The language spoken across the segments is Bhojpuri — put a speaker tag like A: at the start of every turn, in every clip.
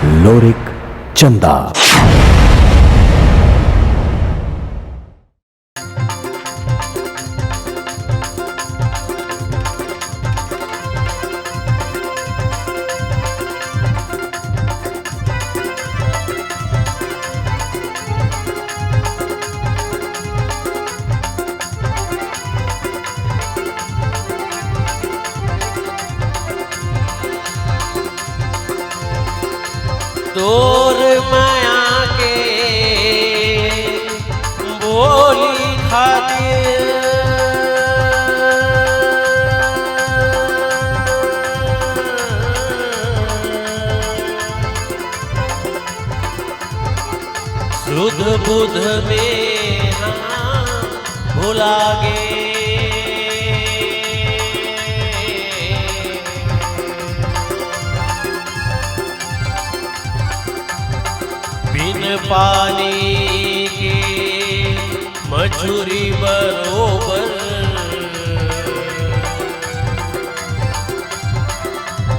A: लोरिक चंदा।
B: तोर माया के बोली खातिर शुद्ध बुद्ध में हाँ भुला गे बिन पानी के मजूरी बरोबर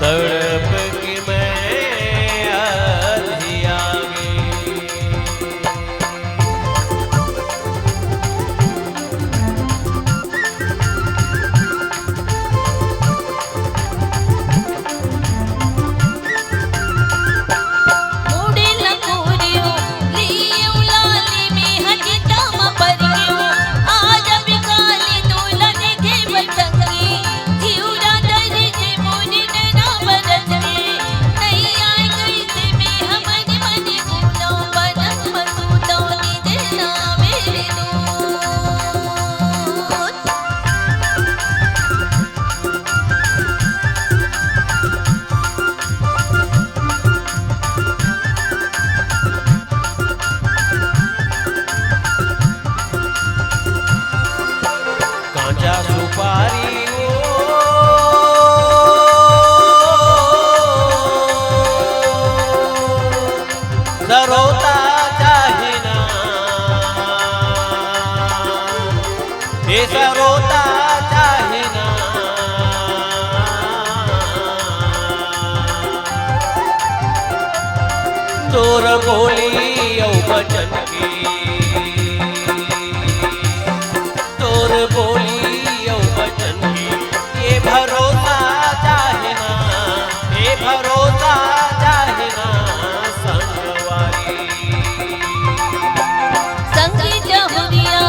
B: तड़प के मैं अधिया सुपारी सरोता चाहिना ये सरोता चाहिना तोर बोली औ बचन की तोर बोली भरोसा चाहिना ये भरोसा चाहिना संगवारी
C: संगी जहुरिया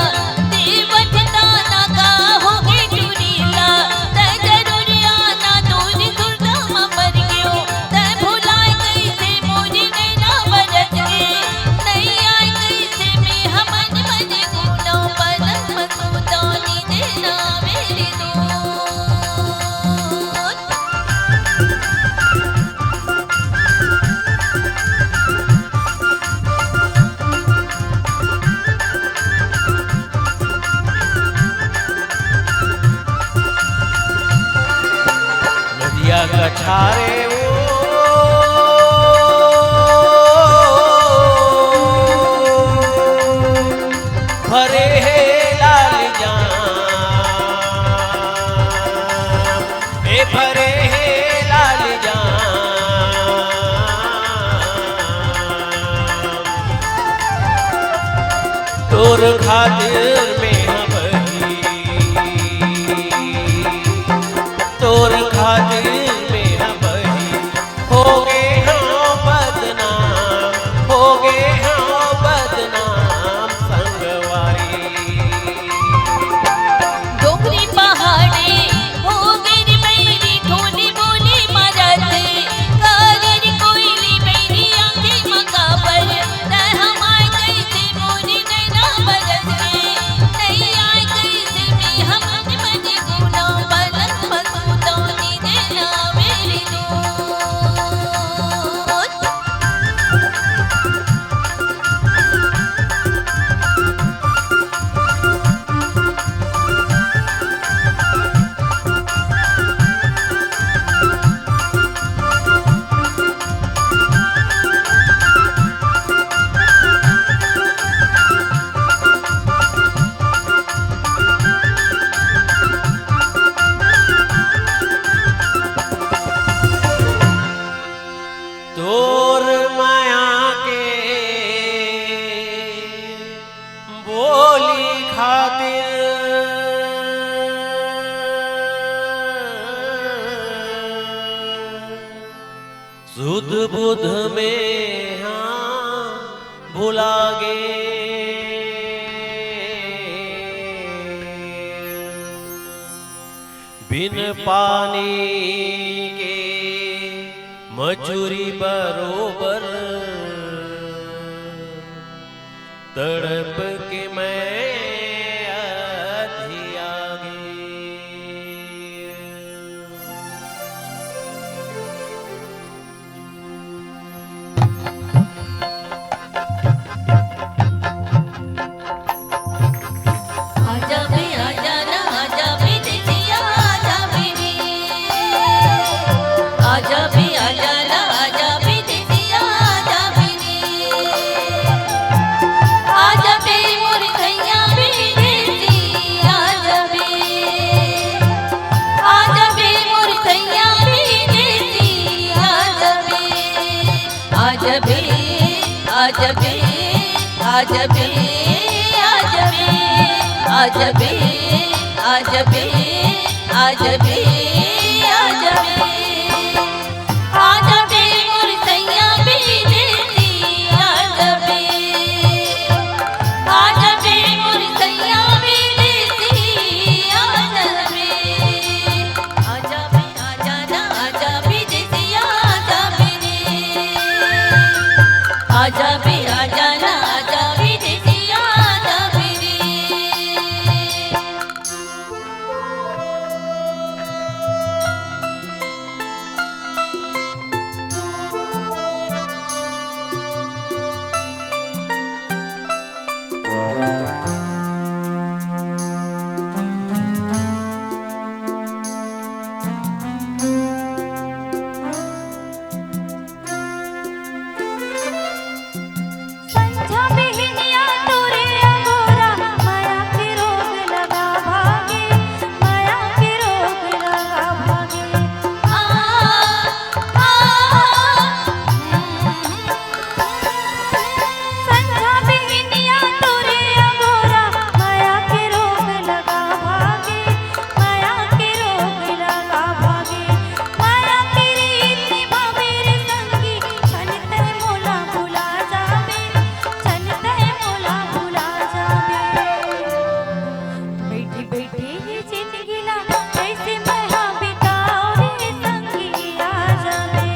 C: देवता ना का होगे चुरीला ते जरूरिया ना तोरी दुर्गा मर गयो ते भुलाए कैसे मोरी नैना बरस गे नहीं आए कैसे में हमन मन गुनो पलक मसूतानी देना मेरी दो
B: कछारे भरे है लाल जाम ए भरे है लाल जाम तोर खातिर में हम तोर खातिर तोर सुध बुध में हाँ भुला गे बिन पानी के मजूरी बरोबर तड़प के मैं अधियागे।
C: आजा बे आजा ना आजा बे देसिया आजा बे रे आजा बे आजा ना आजा बे देसिया आजा बे रे आजा बे मोर खैया बे देसी आजा बे मोर खैया बे देसी आजा बे आजा बे आजा बे आजा बे आजा बे आजा बे आजा बे आजा बे आजा बे मोर सैया बे देसी आजा बे मोर सैया बे देसी आजा बे आजा ना आजा बे देसी आजा बे रे आजा बे आजा ना आजा बे देसी आजा बे रे
D: संझा बिहनिया तोरे अगोरा माया के रोग लगा भागे माया के रोग लगा भागे संझा बिहनिया तोरे अगोरा माया के रोग लगा भागे माया के रोग लगा भागे माया तेरी इतनी भावेरे संगी चलते मोला भुला जावे चलते मोला भुला जावे बैठी बैठी ये जिंदगी ला कैसे मैं हाँ बिताओ रे संगी आ जावे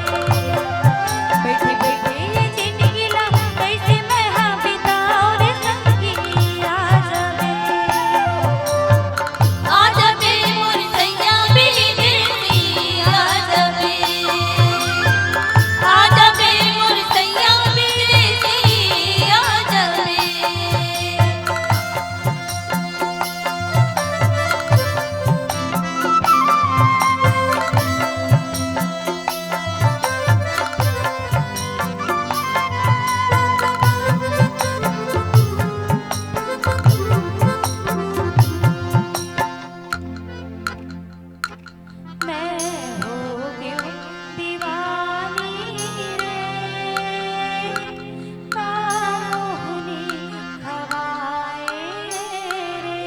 D: बैठी बैठी ये जिंदगी ला कैसे मैं हाँ बिताओ रे संगी आ जावे
C: आजा बे मोर सैया बे देसी आजा बे मोर सैया बे देसी आजा बे
D: मैं हो गई दीवानी रे कामोहनी खवाए रे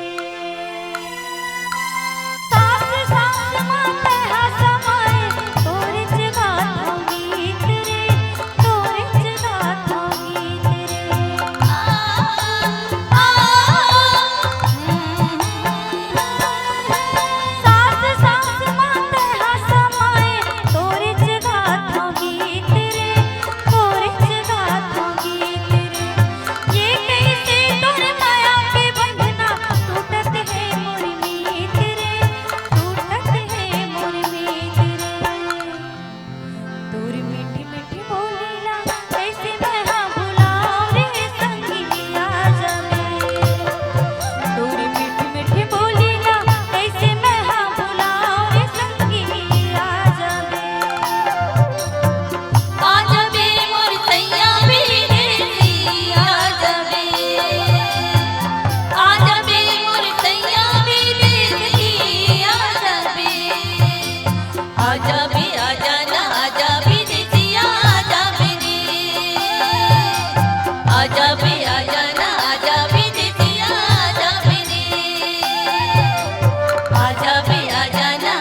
D: सास सास माते हसमाए तोरे जगाता गीत रे तोरे जगाता गीत सास सास माते हसमाए तोरे जगाता गीत रे तोरे जगाता गीत रे ये कैसे तोर माया के बंधना टूटत है मोर मीत रे टूटत है मोर मीत रे तोर मीठी मीठी बोलीला कैसे मैं हाँ भुलाओ रे संगी आ जावे तोर मीठी मीठी बोलीला कैसे मैं हाँ भुलाओ रे संगी आ जावे
C: आजा बे मोर सैया बे देसी आजा बे मोर सैया बे देसी आजा बे आजा ना आजा बे देसी आजा बे रे आजा ना आजा बे देसी आजा बे रे आजा ना